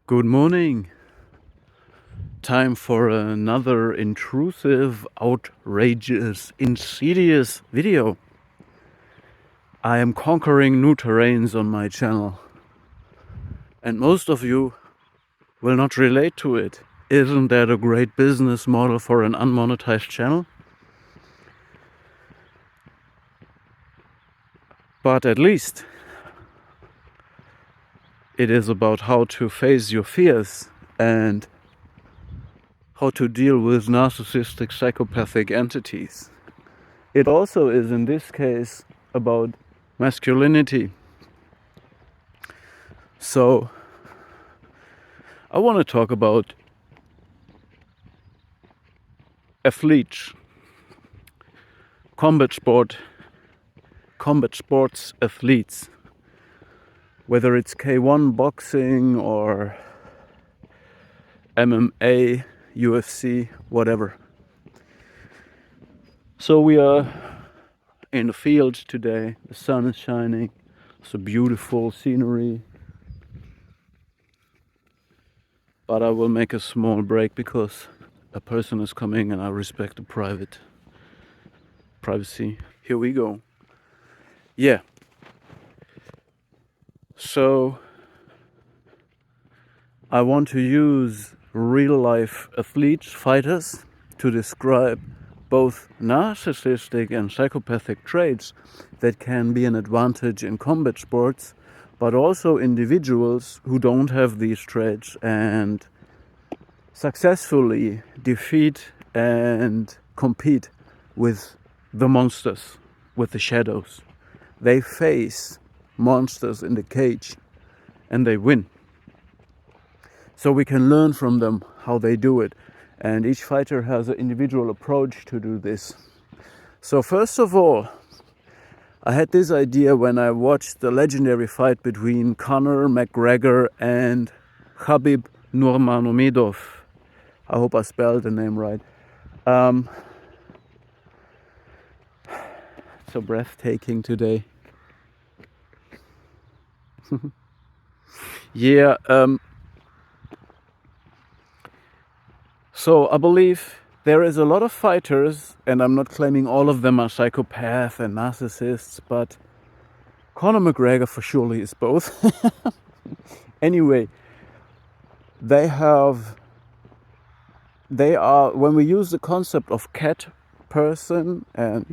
Good morning. Time for another intrusive, outrageous, insidious video. I am conquering new terrains on my channel, and most of you will not relate to it. Isn't that a great business model for an unmonetized channel? But at least it is about how to face your fears and how to deal with narcissistic, psychopathic entities. It also is, in this case, about masculinity. So, I want to talk about athletes, combat sports athletes, whether it's K1 boxing or MMA, UFC, whatever. So we are in the field today. The sun is shining. It's a beautiful scenery. But I will make a small break because a person is coming and I respect the privacy. Here we go. Yeah. So I want to use real life athletes, fighters, to describe both narcissistic and psychopathic traits that can be an advantage in combat sports, but also individuals who don't have these traits and successfully defeat and compete with the monsters, with the shadows. They face monsters in the cage and they win. So we can learn from them how they do it. And each fighter has an individual approach to do this. So first of all, I had this idea when I watched the legendary fight between Conor McGregor and Khabib Nurmagomedov. I hope I spelled the name right. So breathtaking today. Yeah. So I believe there is a lot of fighters, and I'm not claiming all of them are psychopaths and narcissists, but Conor McGregor for surely is both. Anyway, they are, when we use the concept of cat person and,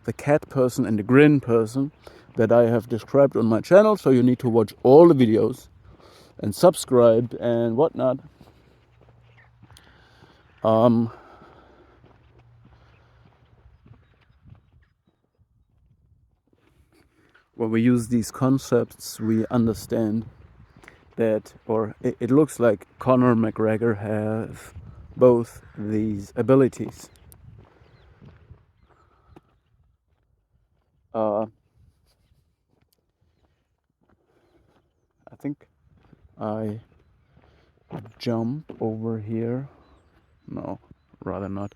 the cat person and the grin person that I have described on my channel, so you need to watch all the videos and subscribe and whatnot. When we use these concepts, we understand that, or it looks like Conor McGregor has both these abilities. I think I jump over here. No, rather not.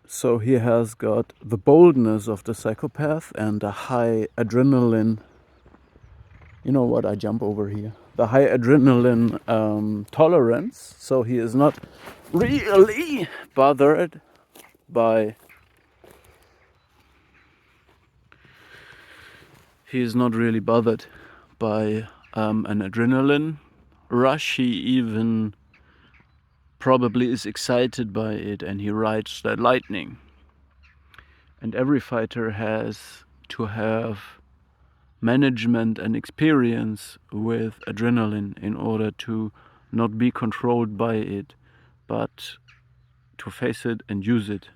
So he has got the boldness of the psychopath and a high adrenaline. You know what? I jump over here. The high adrenaline tolerance. So he is not really bothered by. He is not really bothered by an adrenaline rush. He even probably is excited by it, and he rides that lightning. And every fighter has to have management and experience with adrenaline in order to not be controlled by it, but to face it and use it.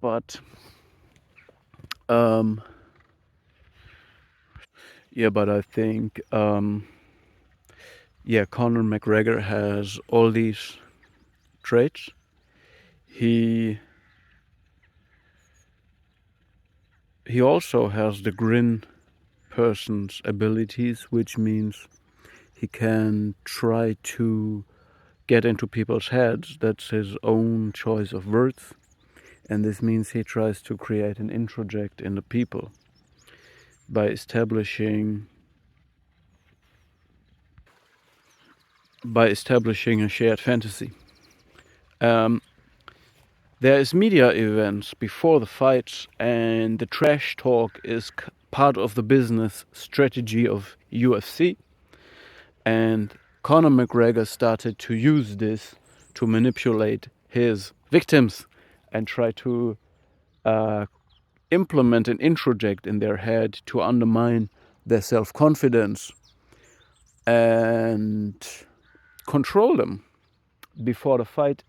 But I think Conor McGregor has all these traits. He also has the grin person's abilities, which means he can try to get into people's heads. That's his own choice of words. And this means he tries to create an introject in the people by establishing a shared fantasy. There is media events before the fights, and the trash talk is part of the business strategy of UFC. And Conor McGregor started to use this to manipulate his victims and try to implement an introject in their head to undermine their self-confidence and control them before the fight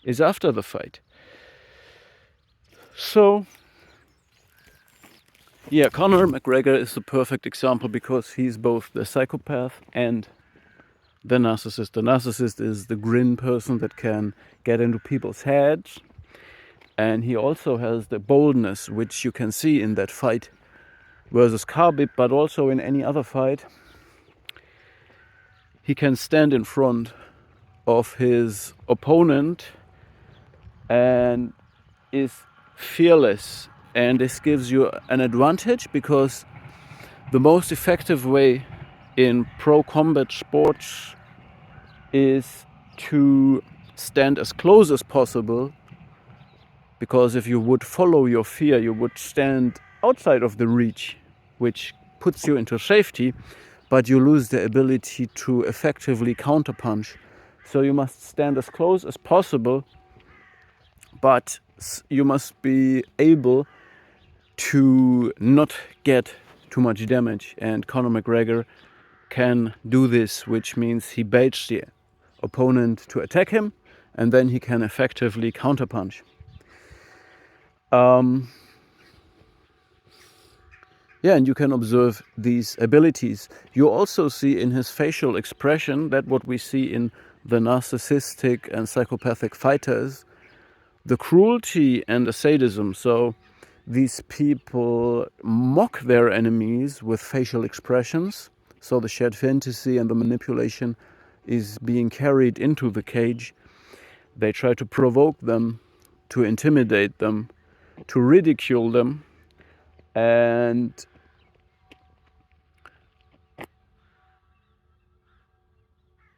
is after the fight. So, yeah, Conor McGregor is the perfect example because he's both the psychopath and the narcissist. The narcissist is the grin person that can get into people's heads. And he also has the boldness, which you can see in that fight versus Khabib, but also in any other fight. He can stand in front of his opponent and is fearless. And this gives you an advantage because the most effective way in pro combat sports is to stand as close as possible, because if you would follow your fear, you would stand outside of the reach, which puts you into safety, but you lose the ability to effectively counterpunch. So you must stand as close as possible, but you must be able to not get too much damage. And Conor McGregor can do this, which means he baits the opponent to attack him, and then he can effectively counterpunch. Yeah, and you can observe these abilities. You also see in his facial expression that what we see in the narcissistic and psychopathic fighters, the cruelty and the sadism. So these people mock their enemies with facial expressions. So the shared fantasy and the manipulation is being carried into the cage. They try to provoke them, to intimidate them, to ridicule them, and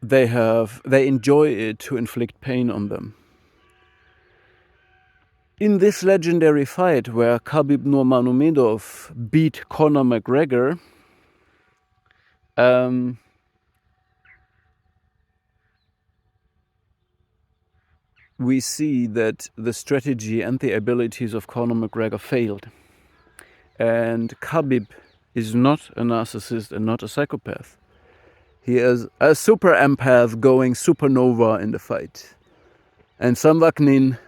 they enjoy it to inflict pain on them. In this legendary fight where Khabib Nurmagomedov beat Conor McGregor, we see that the strategy and the abilities of Conor McGregor failed. And Khabib is not a narcissist and not a psychopath. He is a super empath going supernova in the fight. And Samvaknin,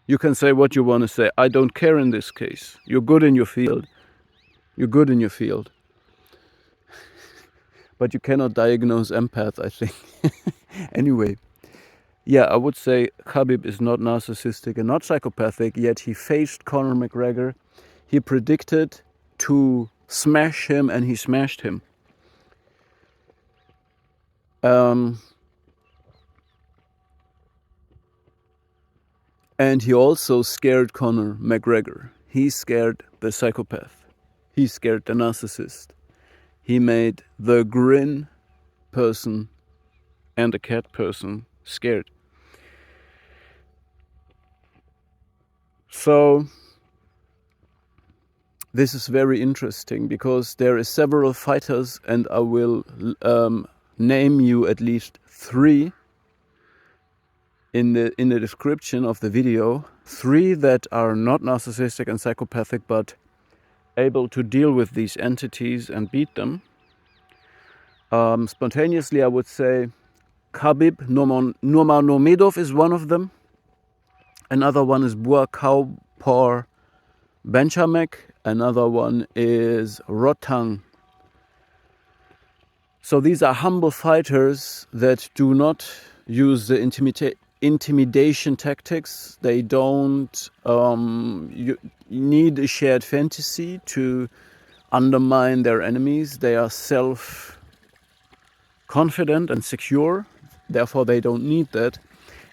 you can say what you want to say. I don't care in this case. You're good in your field. You're good in your field. But you cannot diagnose empath, I think. Anyway, yeah, I would say Khabib is not narcissistic and not psychopathic, yet he faced Conor McGregor. He predicted to smash him, and he smashed him. And he also scared Conor McGregor. He scared the psychopath. He scared the narcissist. He made the grin person and the cat person scared. So this is very interesting because there are several fighters, and I will name you at least 3 in the description of the video. 3 that are not narcissistic and psychopathic, but able to deal with these entities and beat them. Spontaneously, I would say Khabib Nurmagomedov is one of them. Another one is Buakaw Banchamek. Another one is Rodtang. So these are humble fighters that do not use the intimidation tactics. They don't need a shared fantasy to undermine their enemies. They are self-confident and secure. Therefore, they don't need that.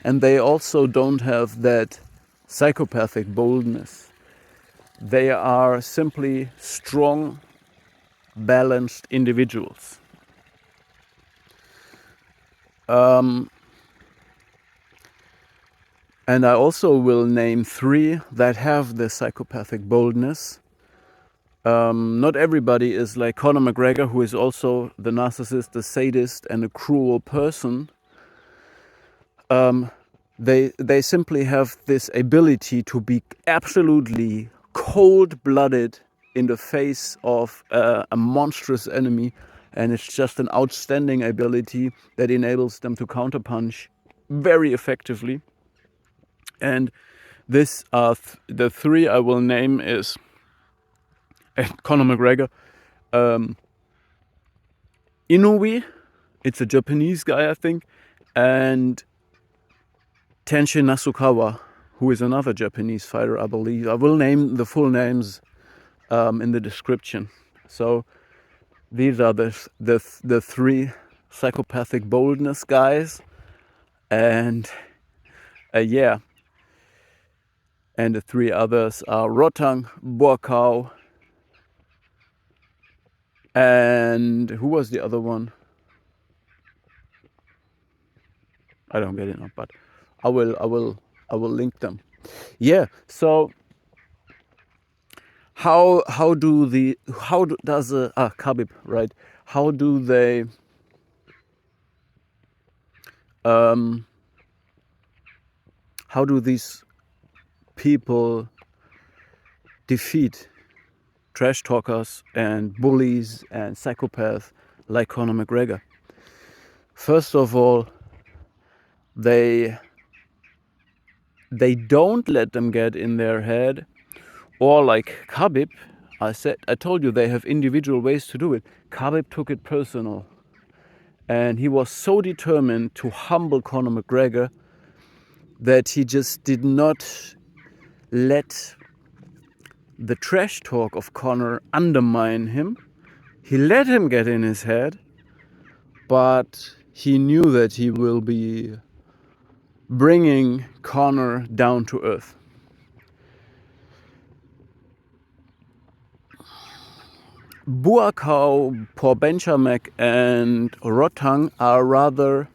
And they also don't have that psychopathic boldness. They are simply strong, balanced individuals. And I also will name 3 that have the psychopathic boldness. Not everybody is like Conor McGregor, who is also the narcissist, the sadist, and a cruel person. They simply have this ability to be absolutely cold-blooded in the face of a monstrous enemy, and it's just an outstanding ability that enables them to counterpunch very effectively. And this the 3 I will name is Conor McGregor, Inoue, it's a Japanese guy I think, and Tenshin Nasukawa, who is another Japanese fighter, I believe. I will name the full names in the description. So these are the 3 psychopathic boldness guys, and yeah. And the 3 others are Rodtang, Buakaw, and who was the other one? I don't get it now, but I will link them. Yeah. So how does Khabib, right? How do they how do these people defeat trash talkers and bullies and psychopaths like Conor McGregor? First of all, they don't let them get in their head, or like Khabib, I told you they have individual ways to do it. Khabib took it personal, and he was so determined to humble Conor McGregor that he just did not let the trash talk of Conor undermine him. He let him get in his head, but he knew that he will be bringing Conor down to earth. Buakaw Banchamek and Rodtang are rather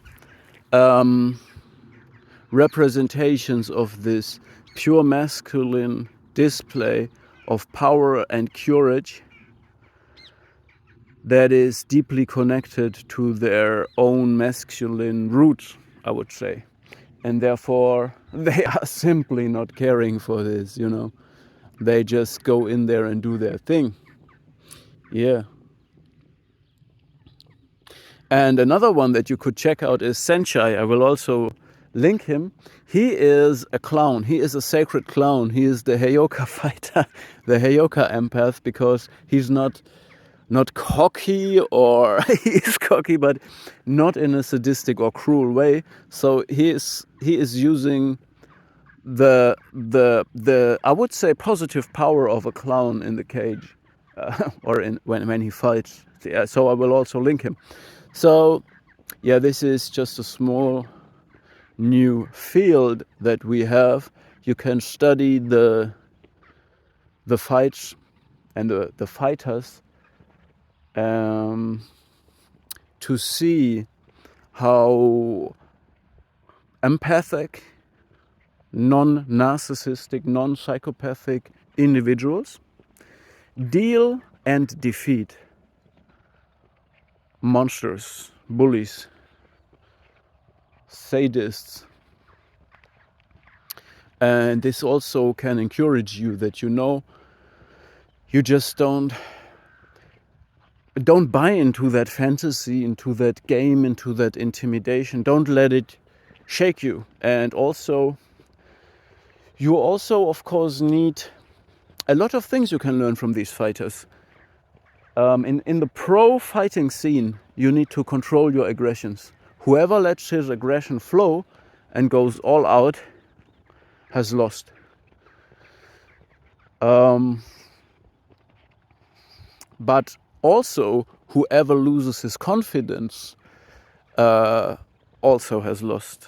representations of this pure masculine display of power and courage that is deeply connected to their own masculine roots, I would say. And therefore, they are simply not caring for this, you know. They just go in there and do their thing. Yeah. And another one that you could check out is Saenchai. I will also link him. He is a clown. He is a sacred clown. He is the Heyoka fighter, the Heyoka empath, because he's not cocky, or he is cocky, but not in a sadistic or cruel way. So he is using the I would say positive power of a clown in the cage, or when he fights. Yeah, so I will also link him. So yeah, this is just a small new field that we have. You can study the fights and the fighters to see how empathic, non-narcissistic, non-psychopathic individuals deal and defeat monsters, bullies, sadists. And this also can encourage you that, you know, you just don't buy into that fantasy, into that game, into that intimidation. Don't let it shake you. And also, you also, of course, need a lot of things you can learn from these fighters. In the pro fighting scene, you need to control your aggressions. Whoever lets his aggression flow and goes all out has lost. But also, whoever loses his confidence also has lost.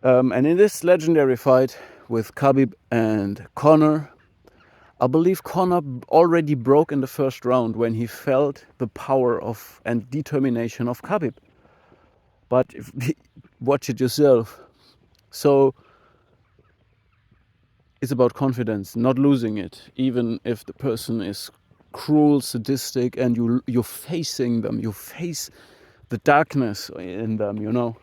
And in this legendary fight with Khabib and Conor, I believe Conor already broke in the first round when he felt the power of and determination of Khabib. But watch it yourself. So it's about confidence, not losing it, even if the person is cruel, sadistic, and you're facing them. You face the darkness in them, you know.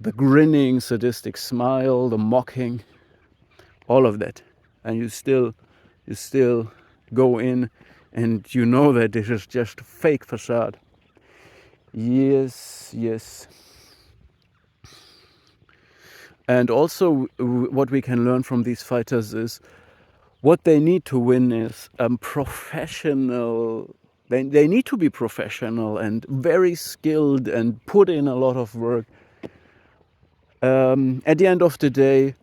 The grinning, sadistic smile, the mocking, all of that. And you still go in and you know that this is just a fake facade. Yes. And also what we can learn from these fighters is what they need to win is professional. They need to be professional and very skilled and put in a lot of work. At the end of the day,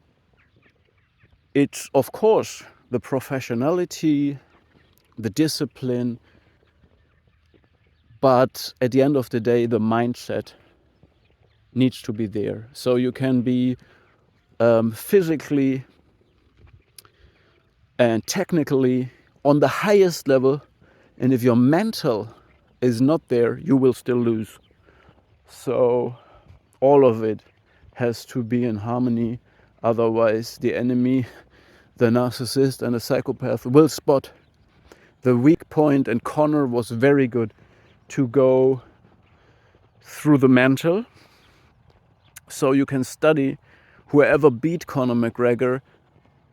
it's of course the professionality, the discipline, but at the end of the day, the mindset needs to be there. So you can be physically and technically on the highest level, and if your mental is not there, you will still lose. So all of it has to be in harmony, otherwise the enemy, the narcissist and the psychopath, will spot the weak point, and Conor was very good to go through the mental. So you can study whoever beat Conor McGregor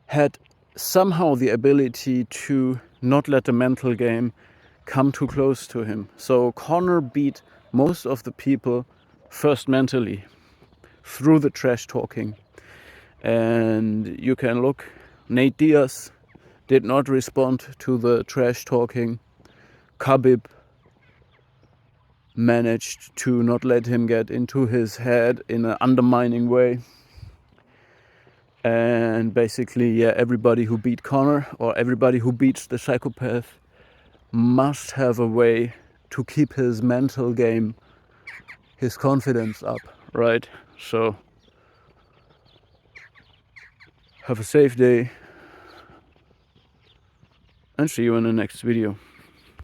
had somehow the ability to not let the mental game come too close to him. So Conor beat most of the people first mentally through the trash talking. And you can look, Nate Diaz did not respond to the trash talking. Khabib managed to not let him get into his head in an undermining way. And basically, yeah, everybody who beat Conor or everybody who beats the psychopath must have a way to keep his mental game, his confidence up, right? So have a safe day and see you in the next video.